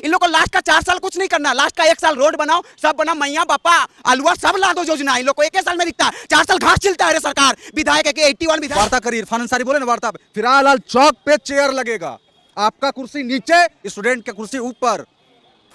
इन लोग को लास्ट का 4 साल कुछ नहीं करना, लास्ट का 1 साल रोड बनाओ, सब बना, मैया बापा अलुआ सब ला दो योजना। इन लोग को 1 साल में दिखता है, 4 साल घास चिलता है सरकार। विधायक के 81 विधायक वार्ता करिए, इरफान अंसारी बोले ना वार्ता। फिलहाल चौक पे चेयर लगेगा, आपका कुर्सी नीचे, स्टूडेंट की कुर्सी ऊपर।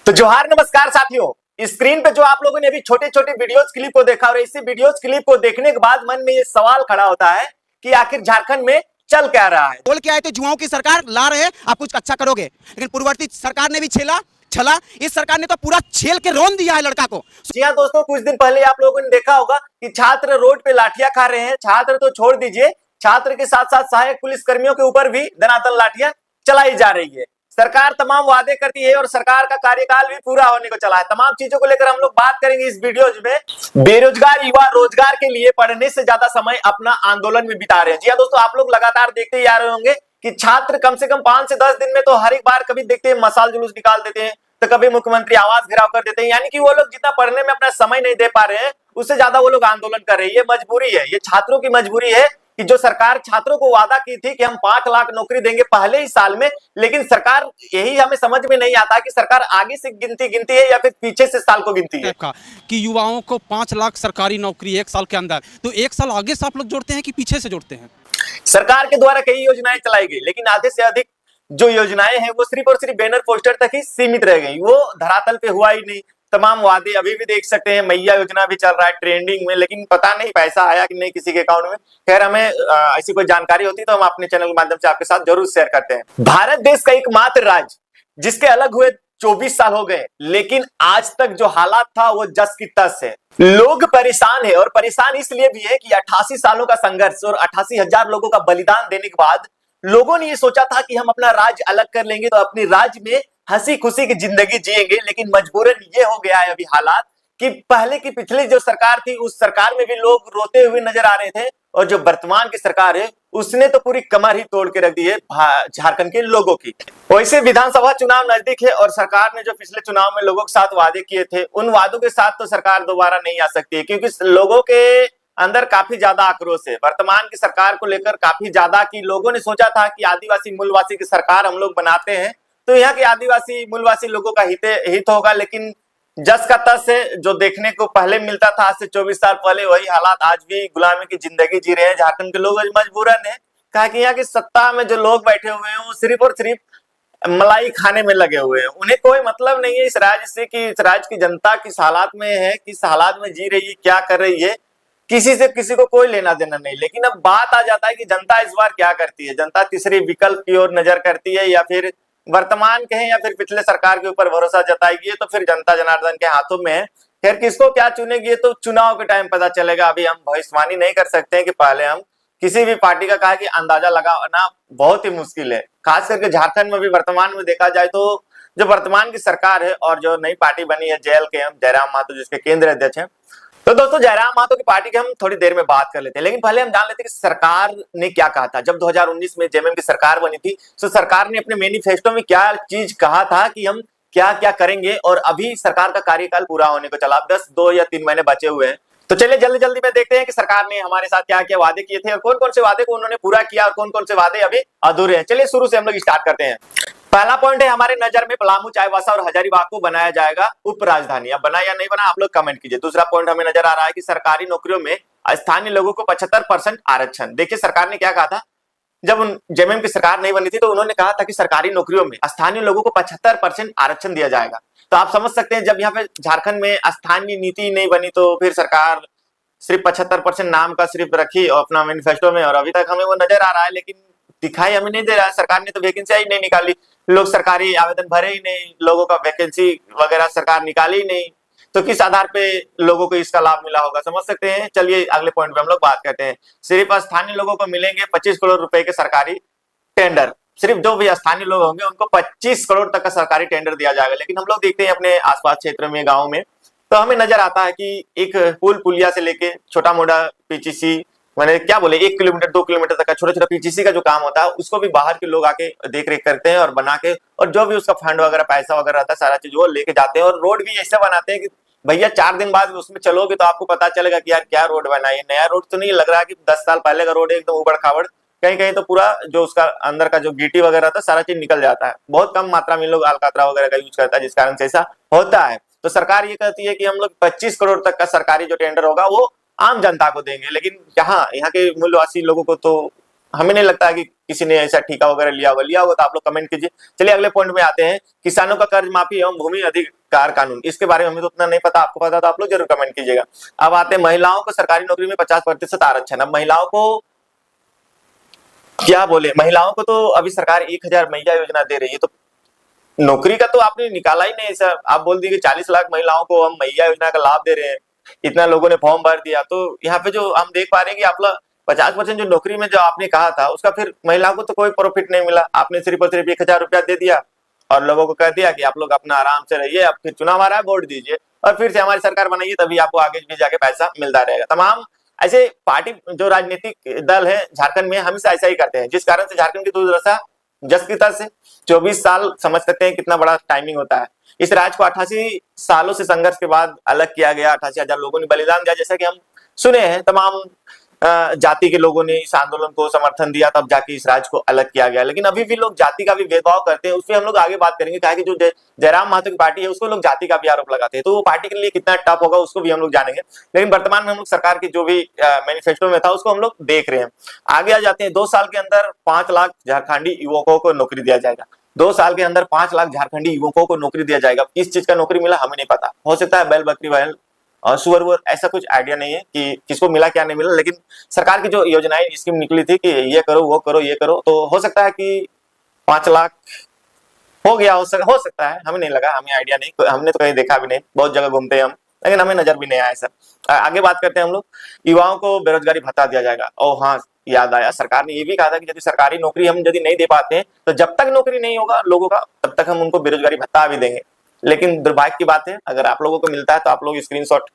तो जोहार नमस्कार साथियों, स्क्रीन पे जो आप लोगों ने अभी छोटे छोटे वीडियोस क्लिप को देखा और इसी वीडियोस क्लिप को देखने के बाद मन में ये सवाल खड़ा होता है कि आखिर झारखंड में चल क्या रहा है। बोल के आए थे जुआओं की सरकार ला रहे, आप कुछ अच्छा करोगे, लेकिन पूर्ववर्ती सरकार ने भी छला, इस सरकार ने तो पूरा छेल के रोन दिया है लड़का को। जी हाँ दोस्तों, कुछ दिन पहले आप लोगों ने देखा होगा कि छात्र रोड पे लाठियां खा रहे हैं। छात्र तो छोड़ दीजिए, छात्र के साथ साथ सहायक पुलिस कर्मियों के ऊपर भी धनातन लाठियां चलाई जा रही है। सरकार तमाम वादे करती है और सरकार का कार्यकाल भी पूरा होने को चला है। तमाम चीजों को लेकर हम लोग बात करेंगे इस वीडियो में। बेरोजगार युवा रोजगार के लिए पढ़ने से ज्यादा समय अपना आंदोलन में बिता रहे हैं। जी हाँ दोस्तों, आप लोग लगातार देखते ही आ रहे होंगे कि छात्र कम से कम 5 से 10 दिन में तो हर एक बार कभी देखते हैं मसाल जुलूस निकाल देते हैं, तो कभी मुख्यमंत्री आवास घेराव कर देते हैं। यानी कि वो लोग जितना पढ़ने में अपना समय नहीं दे पा रहे हैं, उससे ज्यादा वो लोग आंदोलन कर रहे हैं। ये मजबूरी है, ये छात्रों की मजबूरी है कि जो सरकार छात्रों को वादा की थी कि हम 5 लाख नौकरी देंगे पहले ही साल में, लेकिन सरकार यही हमें समझ में नहीं आता कि सरकार आगे से गिनती है या फिर पीछे से साल को गिनती है। कि युवाओं को 5 लाख सरकारी नौकरी 1 साल के अंदर, तो 1 साल आगे से आप लोग जोड़ते हैं कि पीछे से जोड़ते हैं? सरकार के द्वारा कई योजनाएं चलाई गई, लेकिन आधे से अधिक जो योजनाएं हैं वो सिर्फ और सिर्फ बैनर पोस्टर तक ही सीमित रह गई, वो धरातल पे हुआ ही नहीं। तमाम वादे अभी भी देख सकते हैं, मैया योजना भी चल रहा है ट्रेंडिंग में, लेकिन पता नहीं पैसा आया कि नहीं किसी के अकाउंट में। खैर, हमें ऐसी कोई जानकारी होती तो हम अपने चैनल के माध्यम से आपके साथ जरूर शेयर करते हैं। भारत देश का एकमात्र राज्य जिसके अलग हुए 24 साल हो गए, लेकिन आज तक जो हालात था वो जस की तस है। लोग परेशान है और परेशान इसलिए भी है कि 88 सालों का संघर्ष और 88,000 लोगों का बलिदान देने के बाद लोगों ने ये सोचा था कि हम अपना राज्य अलग कर लेंगे तो अपने राज्य में हंसी खुशी की जिंदगी जिएंगे। लेकिन मजबूरन ये हो गया है अभी हालात कि पहले की पिछली जो सरकार थी उस सरकार में भी लोग रोते हुए नजर आ रहे थे, और जो वर्तमान की सरकार है उसने तो पूरी कमर ही तोड़ के रख दी है झारखंड के लोगों की। वैसे विधानसभा चुनाव नजदीक है और सरकार ने जो पिछले चुनाव में लोगों के साथ वादे किए थे, उन वादों के साथ तो सरकार दोबारा नहीं आ सकती है, क्योंकि लोगों के अंदर काफी ज्यादा आक्रोश है वर्तमान की सरकार को लेकर। काफी ज्यादा कि लोगों ने सोचा था कि आदिवासी मूलवासी की सरकार हम लोग बनाते हैं तो यहाँ के आदिवासी मूलवासी लोगों का हित होगा, लेकिन जस का तस है जो देखने को पहले मिलता था आज से 24 साल पहले, वही हालात आज भी गुलामी की जिंदगी जी रहे हैं झारखंड के लोग। मजबूरन है, कहा कि यहाँ की सत्ता में जो लोग बैठे हुए हैं वो सिर्फ और सिर्फ मलाई खाने में लगे हुए हैं। उन्हें कोई मतलब नहीं है इस राज्य से कि इस राज्य की जनता किस हालात में है, किस हालात में जी रही है, क्या कर रही है, किसी से किसी को कोई लेना देना नहीं। लेकिन अब बात आ जाता है कि जनता इस बार क्या करती है। जनता तीसरे विकल्प की ओर नजर करती है या फिर वर्तमान कहें या फिर पिछले सरकार के ऊपर भरोसा जताएगी, तो फिर जनता जनार्दन के हाथों में है। खैर, किसको क्या चुनेगी तो चुनाव के टाइम पता चलेगा। अभी हम भविष्यवाणी नहीं कर सकते हैं कि पहले हम किसी भी पार्टी का कहा कि अंदाजा लगाना बहुत ही मुश्किल है। खास करके झारखंड में भी वर्तमान में देखा जाए तो जो वर्तमान की सरकार है और जो नई पार्टी बनी है JLKM, जयराम महतो जिसके केंद्रीय अध्यक्ष हैं, तो दोस्तों जयराम महतो की पार्टी की हम थोड़ी देर में बात कर लेते हैं। लेकिन पहले हम जान लेते हैं कि सरकार ने क्या कहा था। जब 2019 में जेएमएम की सरकार बनी थी तो सरकार ने अपने मैनिफेस्टो में क्या चीज कहा था कि हम क्या क्या करेंगे, और अभी सरकार का कार्यकाल पूरा होने को चला, 2 या 3 महीने बचे हुए हैं। तो चलिए जल्दी जल्दी में देखते हैं कि सरकार ने हमारे साथ क्या क्या वादे किए थे और कौन कौन से वादे को उन्होंने पूरा किया और कौन कौन से वादे अभी अधूरे हैं। चलिए शुरू से हम लोग स्टार्ट करते हैं। पहला पॉइंट है हमारे नजर में पलामू, चाईबासा और हजारीबाग को बनाया जाएगा उप राजधानी। अब बना या नहीं बना आप लोग कमेंट कीजिए। दूसरा पॉइंट हमें नजर आ रहा है कि सरकारी नौकरियों में स्थानीय लोगों को 75% आरक्षण। देखिए सरकार ने क्या कहा था, जब जेएमएम की सरकार नहीं बनी थी तो उन्होंने कहा था कि सरकारी नौकरियों में स्थानीय लोगों को 75% आरक्षण दिया जाएगा। तो आप समझ सकते हैं जब यहाँ पे झारखंड में स्थानीय नीति नहीं बनी तो फिर सरकार सिर्फ 75% नाम का सिर्फ रखी और अपना मैनिफेस्टो में, और अभी तक हमें वो नजर आ रहा है लेकिन दिखाई हमें नहीं दे रहा है। सरकार ने तो वैकेंसी ही नहीं निकाली, लोग सरकारी आवेदन भरे ही नहीं, लोगों का वैकेंसी वगैरह सरकार निकाली ही नहीं, तो किस आधार पे लोगों को इसका लाभ मिला होगा, समझ सकते हैं। चलिए अगले पॉइंट पे हम लोग बात करते हैं। सिर्फ स्थानीय लोगों को मिलेंगे 25 करोड़ रुपए के सरकारी टेंडर। सिर्फ जो भी स्थानीय लोग होंगे उनको 25 करोड़ तक का सरकारी टेंडर दिया जाएगा। लेकिन हम लोग देखते हैं अपने आसपास क्षेत्र में, गाँव में, तो हमें नजर आता है कि एक पुल पुलिया से लेके छोटा मोटा पीचीसी, मैंने क्या बोले 1 किलोमीटर 2 किलोमीटर तक का छोटा छोटा पीचीसी का जो काम होता है उसको भी बाहर के लोग आके देख रेख करते हैं और बना के, और जो भी उसका फंड वगैरह पैसा वगैरह रहता है सारा चीज वो लेके जाते हैं। और रोड भी ऐसे बनाते हैं कि भैया 4 दिन बाद उसमें चलोगे तो आपको पता चलेगा कि यार क्या रोड बना है। नया रोड तो नहीं लग रहा कि 10 साल पहले का रोड है एकदम उबड़ खाबड़ कहीं कहीं तो पूरा जो उसका अंदर का जो गिटी वगैरह था सारा चीज निकल जाता है। बहुत कम मात्रा में लोग अलकातरा वगैरह का यूज करता है, जिस कारण से ऐसा होता है। तो सरकार ये कहती है कि हम लोग 25 करोड़ तक का सरकारी जो टेंडर होगा वो आम जनता को देंगे, लेकिन यहाँ के मूल्यवासी लोगों को तो हमें नहीं लगता कि किसी ने ऐसा ठेका वगैरह लिया होगा तो आप लोग कमेंट कीजिए। चलिए अगले पॉइंट में आते हैं, किसानों का कर्ज माफी एवं भूमि अधिकार कानून। इसके बारे में हमें तो उतना नहीं पता, आपको पता तो आप लोग जरूर कमेंट कीजिएगा। अब आते हैं महिलाओं को सरकारी नौकरी में 50% आरक्षण। अब महिलाओं को क्या बोले, महिलाओं को तो अभी सरकार 1000 मैया योजना दे रही है, तो नौकरी का तो आपने निकाला ही नहीं सर। आप बोल दिए कि 40 लाख महिलाओं को हम मैया योजना का लाभ दे रहे हैं, इतना लोगों ने फॉर्म भर दिया। तो यहाँ पे जो हम देख पा रहे हैं कि आप लोग 50% जो नौकरी में जो आपने कहा था उसका फिर महिलाओं को तो कोई प्रॉफिट नहीं मिला। आपने सिर्फ और सिर्फ 1000 रुपया दे दिया और लोगों को कह दिया कि आप लोग अपना आराम से रहिए, अब फिर चुनाव आ रहा है वोट दीजिए और फिर से हमारी सरकार बनाइए, तभी आपको आगे भी जाके पैसा मिलता रहेगा। तमाम ऐसे पार्टी जो राजनीतिक दल है झारखंड में हमेशा ऐसा ही करते हैं, जिस कारण से झारखंड की दुर्दशा जस की तस से 24 साल समझ सकते हैं कितना बड़ा टाइमिंग होता है। इस राज्य को 88 सालों से संघर्ष के बाद अलग किया गया, 88,000 लोगों ने बलिदान दिया, जैसा कि हम सुने हैं। तमाम जाति के लोगों ने इस आंदोलन को समर्थन दिया, तब जाके इस राज्य को अलग किया गया। लेकिन अभी भी लोग जाति का भी भेदभाव करते हैं, उसपे हम लोग आगे बात करेंगे। कहा कि जो जयराम महतो की पार्टी है उसको लोग जाति का भी आरोप लगाते हैं, तो वो पार्टी के लिए कितना टफ होगा उसको भी हम लोग जानेंगे। लेकिन वर्तमान में हम लोग सरकार की जो भी मैनिफेस्टो में था उसको हम लोग देख रहे हैं। आगे आ जाते हैं। 2 साल के अंदर 5 लाख झारखंडी युवकों को नौकरी दिया जाएगा। 2 साल के अंदर 5 लाख झारखंडी युवकों को नौकरी दिया जाएगा। किस चीज का नौकरी मिला हमें नहीं पता, हो सकता है बैल बकरी बैल और सुअर वुअर, ऐसा कुछ आइडिया नहीं है कि किसको मिला क्या नहीं मिला। लेकिन सरकार की जो योजनाएं स्कीम निकली थी कि ये करो वो करो ये करो, तो हो सकता है कि 5 लाख हो गया, हो सकता है, हमें नहीं लगा, हमें आइडिया नहीं, हमने तो कहीं देखा भी नहीं, बहुत जगह घूमते हैं हम, लेकिन हमें नजर भी नहीं आया सर। आगे बात करते हैं हम लोग। युवाओं को बेरोजगारी भत्ता दिया जाएगा। और हाँ, याद आया, सरकार ने ये भी कहा था कि यदि सरकारी नौकरी हम यदि नहीं दे पाते हैं तो जब तक नौकरी नहीं होगा लोगों का तब तक हम उनको बेरोजगारी भत्ता भी देंगे। लेकिन दुर्भाग्य की बात है, अगर आप लोगों को मिलता है तो आप लोग स्क्रीनशॉट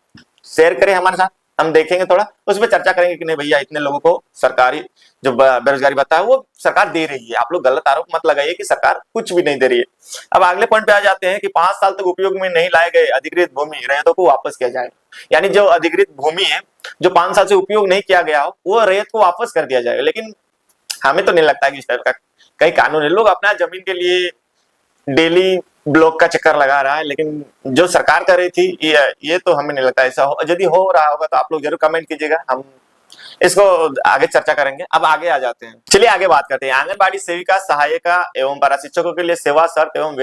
शेयर करें हमारे साथ, हम देखेंगे, थोड़ा उस पर चर्चा करेंगे कि नहीं भैया इतने लोगों को सरकारी जो बेरोजगारी भत्ता है वो सरकार दे रही है। आप लोग गलत आरोप मत लगाइए कि सरकार कुछ भी नहीं दे रही है। अब अगले पॉइंट पे आ जाते हैं कि 5 साल तक उपयोग में नहीं लाए गए अधिकृत भूमि रैयतों को वापस किया जाएगा। यानी जो अधिकृत भूमि है जो 5 साल से उपयोग नहीं किया गया हो वो रैयत को वापस कर दिया जाएगा। लेकिन हमें तो नहीं लगता कि इस टाइप का कई कानून है। लोग अपना जमीन के लिए डेली ब्लॉक का चक्कर लगा रहा है, लेकिन जो सरकार कर रही थी ये तो हमें नहीं लगता ऐसा हो। यदि हो रहा होगा तो आप लोग जरूर कमेंट कीजिएगा, हम इसको आगे चर्चा करेंगे। अब आगे आ जाते हैं, चलिए आगे बात करते हैं। आंगनबाड़ी सेविका, सहायिका एवं पारा शिक्षकों के लिए सेवा शर्त एवं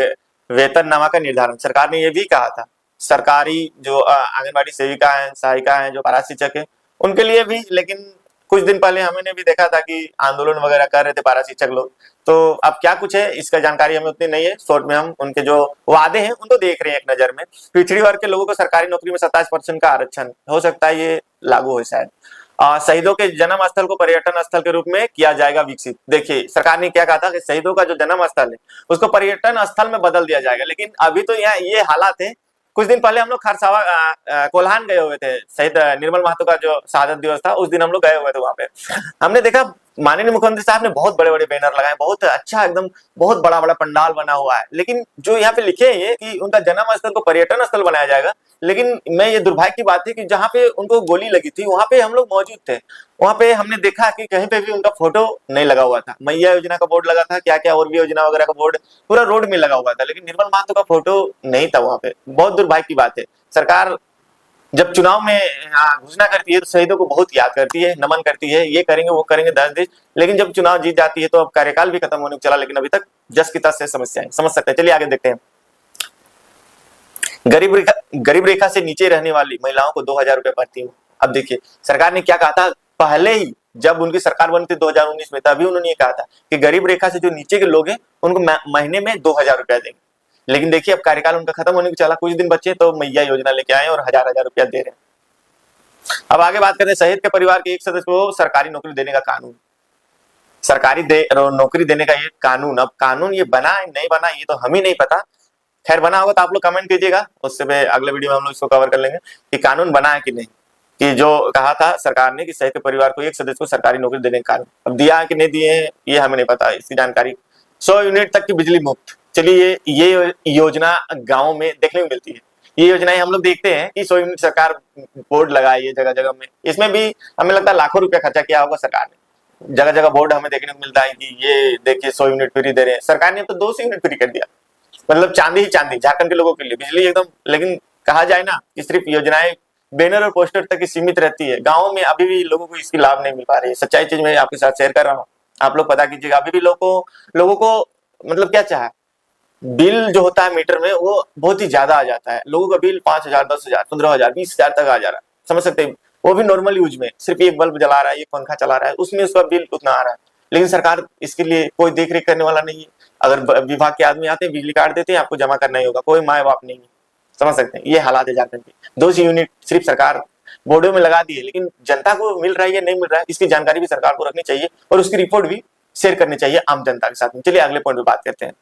वेतननामा का निर्धारण। सरकार ने यह भी कहा था, सरकारी जो आंगनबाड़ी सेविका है, सहायिका है, जो पारा शिक्षक है, उनके लिए भी। लेकिन कुछ दिन पहले हमने भी देखा था कि आंदोलन वगैरह कर रहे थे पारा शिक्षक लोग, तो अब क्या कुछ है इसका जानकारी हमें उतनी नहीं है। शॉर्ट में हम उनके जो वादे हैं उनको देख रहे हैं एक नजर में। पिछड़ी वर्ग के लोगों को सरकारी नौकरी में 27% का आरक्षण, हो सकता है ये लागू हो शायद। शहीदों के जन्म स्थल को पर्यटन स्थल के रूप में किया जाएगा विकसित। देखिए सरकार ने क्या कहा था कि शहीदों का जो जन्म स्थल है उसको पर्यटन स्थल में बदल दिया जाएगा। लेकिन अभी तो यहाँ ये हालात है, कुछ दिन पहले हम लोग खरसावा कोल्हान गए हुए थे, शहीद निर्मल महतो का जो शहादत दिवस था उस दिन हम लोग गए हुए थे। वहां पे हमने देखा माननीय मुख्यमंत्री साहब ने बहुत बड़े बड़े बैनर लगाए, बहुत अच्छा एकदम बहुत बड़ा बड़ा पंडाल बना हुआ है। लेकिन जो यहाँ पे लिखे हैं कि उनका जन्म स्थल को पर्यटन स्थल बनाया जाएगा, लेकिन मैं ये दुर्भाग्य की बात है कि जहाँ पे उनको गोली लगी थी वहां पे हम लोग मौजूद थे। वहां पे हमने देखा कि कहीं पे भी उनका फोटो नहीं लगा हुआ था। मैया योजना का बोर्ड लगा था, क्या क्या और भी योजना वगैरह का बोर्ड पूरा रोड में लगा हुआ था, लेकिन निर्मल महतो का फोटो नहीं था वहां पे। बहुत दुर्भाग्य की बात है। सरकार जब चुनाव में घोषणा करती है तो शहीदों को बहुत याद करती है, नमन करती है, ये करेंगे वो करेंगे 10 दिन, लेकिन जब चुनाव जीत जाती है तो अब कार्यकाल भी खत्म होने को चला, लेकिन अभी तक जस की तस से समस्याएं समझ सकते हैं। चलिए आगे देखते हैं। गरीब रेखा से नीचे रहने वाली महिलाओं को 2000 रुपए भर्ती हो। अब देखिए सरकार ने क्या कहा था पहले ही, जब उनकी सरकार बनी थी 2019 में, तभी उन्होंने ये कहा था कि गरीब रेखा से जो नीचे के लोग हैं उनको महीने में 2000 रुपया देंगे। लेकिन देखिए अब कार्यकाल उनका खत्म होने को चला, कुछ दिन बचे तो मैया योजना लेके आए और 1000 रुपया दे रहे हैं। अब आगे बात करते हैं शहीद के परिवार के एक सदस्य को सरकारी नौकरी देने का कानून। सरकारी नौकरी देने का ये कानून, अब कानून ये बना है नहीं बना ये तो हम ही नहीं पता। खैर बना होगा तो आप लोग कमेंट कीजिएगा, उससे मैं अगले वीडियो में हम लोग इसको कवर कर लेंगे कि कानून बना है कि नहीं। कि जो कहा था सरकार ने कि शहीद के परिवार को एक सदस्य को सरकारी नौकरी देने का कानून, अब दिया है कि नहीं दिए हैं ये हमें नहीं पता, इसकी जानकारी। 100 यूनिट तक की बिजली मुफ्त। चलिए ये योजना गाँव में देखने को मिलती है। ये योजनाएं हम लोग देखते हैं कि 100 यूनिट सरकार बोर्ड लगाई है जगह जगह में, इसमें भी हमें लगता है लाखों रुपया खर्चा किया होगा सरकार ने। जगह जगह बोर्ड हमें देखने को मिलता है कि ये देखिए 100 यूनिट फ्री दे रहे हैं। सरकार ने अब तो 200 यूनिट फ्री कर दिया, मतलब चांदी ही चांदी झारखंड के लोगों के लिए बिजली एकदम। लेकिन कहा जाए ना कि सिर्फ योजनाएं बैनर और पोस्टर तक ही सीमित रहती है, गाँव में अभी भी लोगों को इसकी लाभ नहीं मिल पा रही है। सच्चाई चीज मैं आपके साथ शेयर कर रहा हूँ, आप लोग पता कीजिएगा। अभी भी लोगों को मतलब क्या चाहे, बिल जो होता है मीटर में वो बहुत ही ज्यादा आ जाता है। लोगों का बिल 5,000, 10,000, 15,000, 20,000 तक आ जा रहा है, समझ सकते हैं। वो भी नॉर्मल यूज में, सिर्फ एक बल्ब जला रहा है, एक पंखा चला रहा है, उसमें उसका बिल उतना आ रहा है। लेकिन सरकार इसके लिए कोई देख रेख करने वाला नहीं है। अगर विभाग के आदमी आते हैं, बिजली काट देते हैं, आपको जमा करना ही होगा, कोई माए बाप नहीं है, समझ सकते हैं। ये हालात है झारखंड के। 200 यूनिट सिर्फ सरकार बोर्डों में लगा दी है, लेकिन जनता को मिल रहा है या नहीं मिल रहा है, इसकी जानकारी भी सरकार को रखनी चाहिए और उसकी रिपोर्ट भी शेयर करनी चाहिए आम जनता के साथ में। चलिए अगले पॉइंट पे बात करते हैं।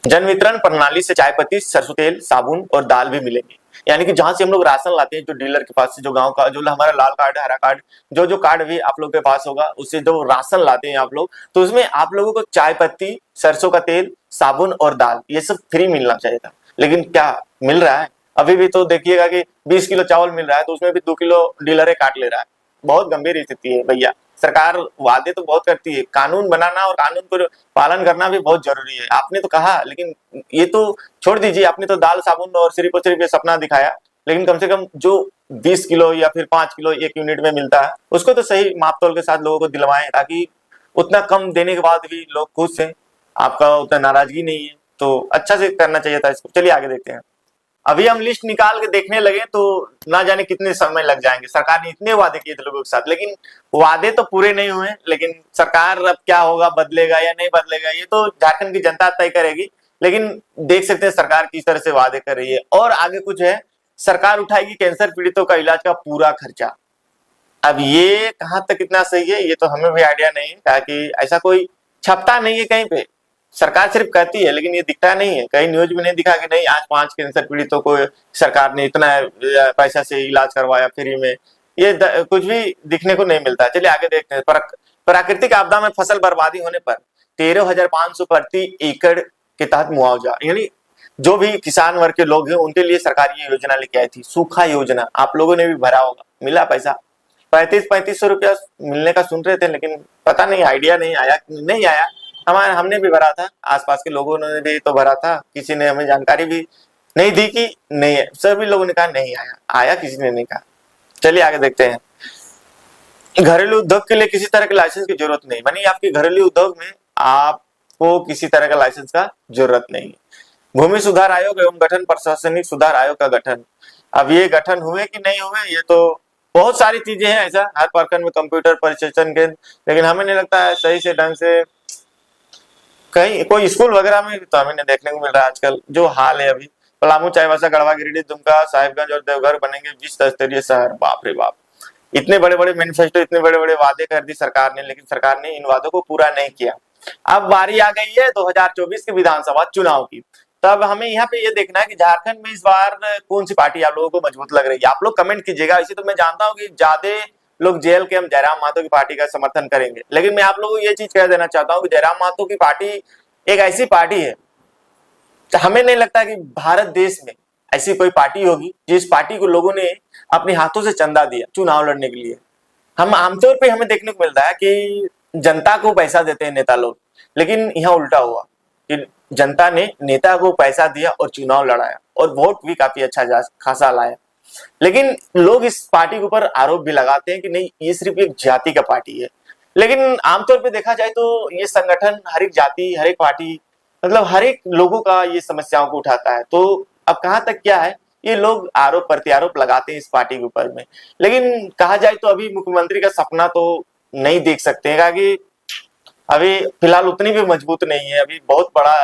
जन वितरण प्रणाली से चाय पत्ती, सरसों तेल, साबुन और दाल भी मिलेंगे। यानी कि जहां से हम लोग राशन लाते हैं, जो डीलर के पास से, जो गांव का, जो हमारा लाल कार्ड, हरा कार्ड, जो कार्ड भी आप लोग के पास होगा, उससे जो राशन लाते हैं आप लोग, तो उसमें आप लोगों को चाय पत्ती, सरसों का तेल, साबुन और दाल ये सब फ्री मिलना चाहिए था। लेकिन क्या मिल रहा है? अभी भी तो देखिएगा कि 20 किलो चावल मिल रहा है तो उसमें भी 2 किलो डीलर काट ले रहा है। बहुत गंभीर स्थिति है भैया। सरकार वादे तो बहुत करती है, कानून बनाना और कानून को पालन करना भी बहुत जरूरी है। आपने तो कहा, लेकिन ये तो छोड़ दीजिए, आपने तो दाल साबुन और सिर्फ और सिर्फ ये सपना दिखाया, लेकिन कम से कम जो 20 किलो या फिर 5 किलो एक यूनिट में मिलता है उसको तो सही मापतोल के साथ लोगों को दिलवाएं, ताकि उतना कम देने के बाद भी लोग खुश हैं, आपका उतना नाराजगी नहीं है, तो अच्छा से करना चाहिए था इसको। चलिए आगे देखते हैं। अभी हम लिस्ट निकाल के देखने लगे तो ना जाने कितने समय लग जाएंगे। सरकार ने इतने वादे किए थे लोगों के साथ, लेकिन वादे तो पूरे नहीं हुए। लेकिन सरकार अब क्या होगा, बदलेगा या नहीं बदलेगा, ये तो झारखंड की जनता तय करेगी। लेकिन देख सकते हैं सरकार किस तरह से वादे कर रही है। और आगे कुछ है, सरकार उठाएगी कैंसर पीड़ितों का इलाज का पूरा खर्चा। अब ये कहाँ तक कितना सही है ये तो हमें भी आइडिया नहीं है, ताकि ऐसा कोई छपता नहीं है कहीं पे। सरकार सिर्फ कहती है लेकिन ये दिखता नहीं है, कहीं न्यूज में नहीं दिखा कि नहीं आज 5 कैंसर पीड़ितों को सरकार ने इतना पैसा से इलाज करवाया फ्री में। ये कुछ भी दिखने को नहीं मिलता। चलिए आगे देखते हैं। प्राकृतिक आपदा में फसल बर्बादी होने पर 13,500 प्रति एकड़ के तहत मुआवजा, यानी जो भी किसान वर्ग के लोग हैं उनके लिए सरकार ये योजना लेके आई थी, सूखा योजना। आप लोगों ने भी भरा होगा, मिला पैसा 3500 रुपया मिलने का सुन रहे थे, लेकिन पता नहीं, आइडिया नहीं आया, नहीं आया। हमने भी भरा था, आसपास के लोगों ने भी तो भरा था, किसी ने हमें जानकारी भी नहीं दी कि नहीं है। सभी लोगों ने कहा नहीं आया, किसी ने नहीं कहा। चलिए आगे देखते हैं। घरेलू उद्योग के लिए किसी तरह के लाइसेंस की जरूरत नहीं, मानी आपके घरेलू उद्योग में आपको किसी तरह का लाइसेंस का जरूरत नहीं। भूमि सुधार आयोग एवं गठन प्रशासनिक सुधार आयोग का गठन, अब ये गठन हुए कि नहीं हुए, ये तो बहुत सारी चीजें हैं ऐसा, हर प्रखंड में कंप्यूटर परिचर्चन केंद्र, लेकिन हमें नहीं लगता है सही से ढंग से कहीं कोई स्कूल वगैरह में तो हमें देखने को मिल रहा है आजकल। जो हाल है अभी, पलामू, चाईबासा, गढ़वा, गिरिडीह, दुमका, साहिबगंज और देवघर बनेंगे विश्व स्तरीय शहर। बाप रे बाप, इतने बड़े बड़े मैनिफेस्टो, इतने बड़े बड़े वादे कर दी सरकार ने, लेकिन सरकार ने इन वादों को पूरा नहीं किया। अब बारी आ गई है 2024 के विधानसभा चुनाव की। तब हमें यहाँ पे ये देखना है कि झारखंड में इस बार कौन सी पार्टी आप लोगों को मजबूत लग रही है। आप लोग कमेंट कीजिएगा। इसे तो मैं जानता हूँ कि ज्यादा लोग जेल के हम जयराम महतो की पार्टी का समर्थन करेंगे, लेकिन मैं आप लोगों को ये चीज कह देना चाहता हूँ कि जयराम महतो की पार्टी एक ऐसी पार्टी है, तो हमें नहीं लगता कि भारत देश में ऐसी कोई पार्टी होगी जिस पार्टी को लोगों ने अपने हाथों से चंदा दिया चुनाव लड़ने के लिए। हम आमतौर पे हमें देखने को मिलता है कि जनता को पैसा देते हैं नेता लोग, लेकिन यहाँ उल्टा हुआ कि जनता ने नेता को पैसा दिया और चुनाव लड़ाया और वोट भी काफी अच्छा खासा लाया। लेकिन लोग इस पार्टी के ऊपर आरोप भी लगाते हैं कि नहीं ये सिर्फ एक जाति का पार्टी है, लेकिन आमतौर पे देखा जाए तो ये संगठन हर एक जाति, हर एक पार्टी, मतलब हर एक लोगों का ये समस्याओं को उठाता है। तो अब कहाँ तक क्या है, ये लोग आरोप प्रत्यारोप लगाते हैं इस पार्टी के ऊपर में, लेकिन कहा जाए तो अभी मुख्यमंत्री का सपना तो नहीं देख सकते हैं, क्योंकि अभी फिलहाल उतनी भी मजबूत नहीं है। अभी बहुत बड़ा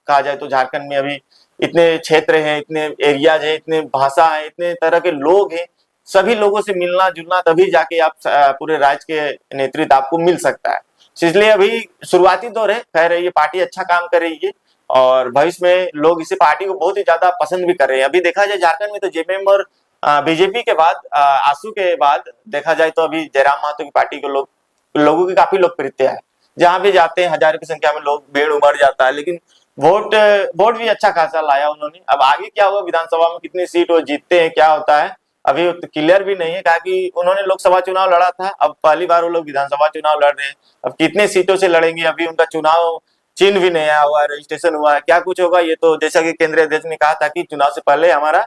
कहा जाए तो झारखंड में अभी इतने क्षेत्र हैं, इतने एरियाज हैं, इतने भाषा है, इतने तरह के लोग हैं, सभी लोगों से मिलना जुलना तभी जाके आप पूरे राज्य के नेतृत्व आपको मिल सकता है। इसलिए अभी शुरुआती दौर है, खैर ये पार्टी अच्छा काम कर रही है और भविष्य में लोग इस पार्टी को बहुत ही ज्यादा पसंद भी कर रहे हैं। अभी देखा जाए झारखंड में तो जेपीएम और बीजेपी के बाद, आसू के बाद देखा जाए तो अभी जयराम महतो की पार्टी को लोगों की काफी लोकप्रियता है। जहां भी जाते हैं हजारों की संख्या में लोग, भीड़ उमड़ जाता है, लेकिन वोट भी अच्छा खासा लाया उन्होंने। अब आगे क्या होगा, विधानसभा में कितनी सीट वो जीतते हैं, क्या होता है, अभी क्लियर भी नहीं है, कहा कि उन्होंने लोकसभा चुनाव लड़ा था, अब पहली बार वो लोग विधानसभा चुनाव लड़ रहे हैं। अब कितने सीटों से लड़ेंगे, अभी उनका चुनाव चिन्ह भी नहीं आया हुआ है, रजिस्ट्रेशन हुआ है, क्या कुछ होगा ये तो जैसा कि केंद्रीय अध्यक्ष ने कहा था कि चुनाव से पहले हमारा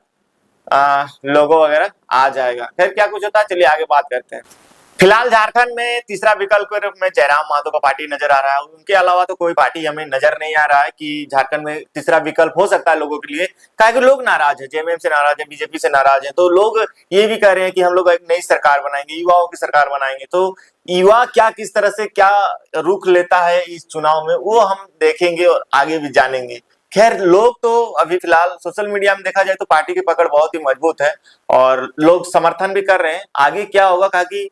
लोगो वगैरह आ जाएगा। खैर क्या कुछ होता है, चलिए आगे बात करते हैं। फिलहाल झारखंड में तीसरा विकल्प के रूप में जयराम महतो का पार्टी नजर आ रहा है। उनके अलावा तो कोई पार्टी हमें नजर नहीं आ रहा है कि झारखंड में तीसरा विकल्प हो सकता है लोगों के लिए। क्या कि लोग नाराज है, जेएमएम से नाराज है, बीजेपी से नाराज है, तो लोग ये भी कह रहे हैं कि हम लोग एक नई सरकार बनाएंगे, युवाओं की सरकार बनाएंगे। तो युवा क्या किस तरह से क्या रुख लेता है इस चुनाव में, वो हम देखेंगे और आगे भी जानेंगे। खैर लोग तो अभी फिलहाल सोशल मीडिया में देखा जाए तो पार्टी की पकड़ बहुत ही मजबूत है और लोग समर्थन भी कर रहे हैं। आगे क्या होगा कि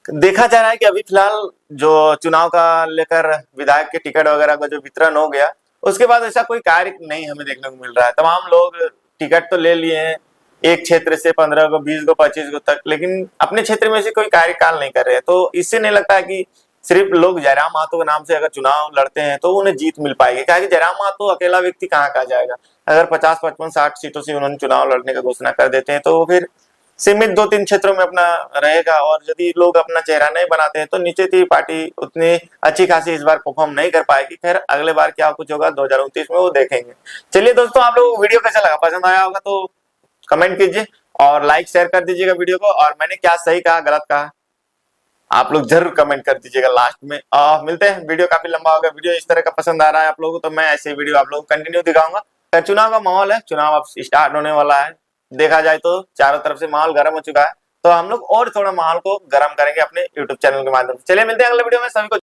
देखा जा रहा है कि अभी फिलहाल जो चुनाव का लेकर विधायक के टिकट वगैरह का जो वितरण हो गया, उसके बाद ऐसा कोई कार्य नहीं हमें देखने को मिल रहा है। तमाम लोग टिकट तो ले लिए हैं, एक क्षेत्र से 15 को, 20 को, 25 को तक, लेकिन अपने क्षेत्र में से कोई कार्यकाल नहीं कर रहे हैं। तो इससे नहीं लगता है कि सिर्फ लोग जयराम महतो के नाम से अगर चुनाव लड़ते हैं तो उन्हें जीत मिल पाएगी। क्या कि जयराम महतो अकेला व्यक्ति कहाँ जाएगा। अगर 50, 55, 60 सीटों से उन्होंने चुनाव लड़ने का घोषणा कर देते हैं तो फिर सीमित 2-3 क्षेत्रों में अपना रहेगा, और यदि लोग अपना चेहरा नहीं बनाते हैं तो नीचे थी पार्टी उतनी अच्छी खासी इस बार परफॉर्म नहीं कर पाएगी। खैर अगले बार क्या कुछ होगा 2029 में वो देखेंगे। चलिए दोस्तों, आप लोगों को वीडियो कैसा लगा, पसंद आया होगा तो कमेंट कीजिए और लाइक शेयर कर दीजिएगा वीडियो को, और मैंने क्या सही कहा गलत कहा आप लोग जरूर कमेंट कर दीजिएगा लास्ट में। मिलते हैं, वीडियो काफी लंबा होगा। वीडियो इस तरह का पसंद आ रहा है आप लोगों को तो मैं ऐसे वीडियो आप लोगों को कंटिन्यू दिखाऊंगा। चुनाव का माहौल है, चुनाव अब स्टार्ट होने वाला है, देखा जाए तो चारों तरफ से माहौल गर्म हो चुका है, तो हम लोग और थोड़ा माहौल को गर्म करेंगे अपने YouTube चैनल के माध्यम से। चलिए मिलते हैं अगले वीडियो में, सभी को